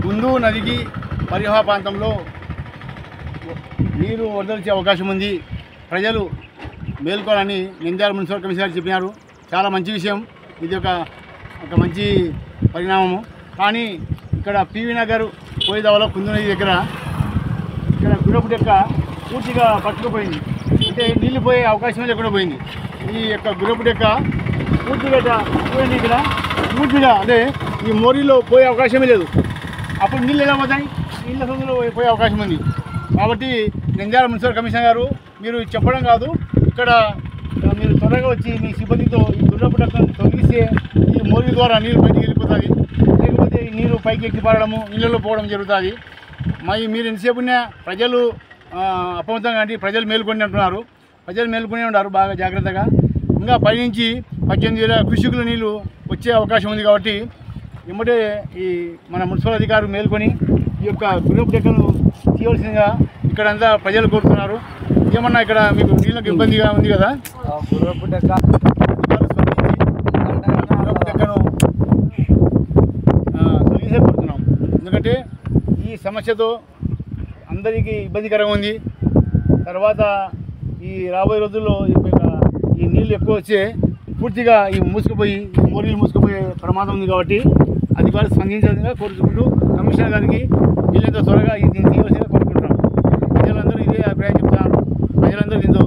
కుందు నదికి పరివాహ ప్రాంతంలో నీరు వదలించే అవకాశం ఉంది. ప్రజలు మేల్కోవాలని నంద్యాల మున్సిపల్ కమిషనర్ చెప్పినారు. చాలా మంచి విషయం, ఇది ఒక మంచి పరిణామము. కానీ ఇక్కడ పివి నగర్ పోయేదావలో కుందు నది దగ్గర ఇక్కడ గుర్రపు డెక్క పూర్తిగా పట్టుకుపోయింది. అంటే నీళ్ళు పోయే అవకాశం లేకుండా పోయింది. ఈ యొక్క గుర్రపు డెక్క పూర్తిగా పోయింది. ఇక్కడ పూర్తిగా అంటే ఈ మోరీలో పోయే అవకాశమే లేదు. అప్పుడు నీళ్ళు ఎలా పోతాయి? నీళ్ళ సందులో పోయే అవకాశం ఉంది. కాబట్టి నంద్యాల మున్సిపల్ కమిషనర్ గారు మీరు చెప్పడం కాదు, ఇక్కడ మీరు త్వరగా వచ్చి మీ సిబ్బందితో ఈ గుర్రపు డెక్కను తొలగిస్తే ఈ మోరీ ద్వారా నీరు బయటికి వెళ్ళిపోతుంది. లేకపోతే ఈ నీరు పైకి ఎక్కి పారడము, నీళ్ళలో పోవడం జరుగుతుంది. మరి మీరు ఎంతసేపు ఉన్నా ప్రజలు అప్రమత్తంగా అంటే ప్రజలు మేల్కొని అంటున్నారు. ప్రజలు మేల్కొనే ఉన్నారు బాగా జాగ్రత్తగా. ఇంకా పైనుంచి 18,000 క్యూసెక్కుల నీళ్ళు వచ్చే అవకాశం ఉంది. కాబట్టి వెంబడే ఈ మన మున్సిపల్ అధికారులు మేల్కొని ఈ యొక్క గుర్రపు డెక్కను తీయవలసిందిగా ఇక్కడంతా ప్రజలు కోరుతున్నారు. ఏమన్నా ఇక్కడ మీకు నీళ్ళకి ఇబ్బందిగా ఉంది కదా, గుర్రపు డెక్కను తొలగించే కోరుతున్నాం. ఎందుకంటే ఈ సమస్యతో అందరికీ ఇబ్బందికరంగా ఉంది. తర్వాత ఈ రాబోయే రోజుల్లో ఈ నీళ్ళు ఎక్కువ వచ్చే పూర్తిగా ఈ మూసుకుపోయి మోరీలు మూసుకుపోయే ప్రమాదం ఉంది. కాబట్టి అధికారులు స్పందించాల్సిందిగా కోరుకుంటూ కమిషనర్ గారికి వీళ్ళంతా త్వరగా దీన్ని తీయవలసిందిగా కోరుకుంటున్నాం. ప్రజలందరూ ఇదే అభిప్రాయం చెప్తున్నారు. ప్రజలందరూ దీంతో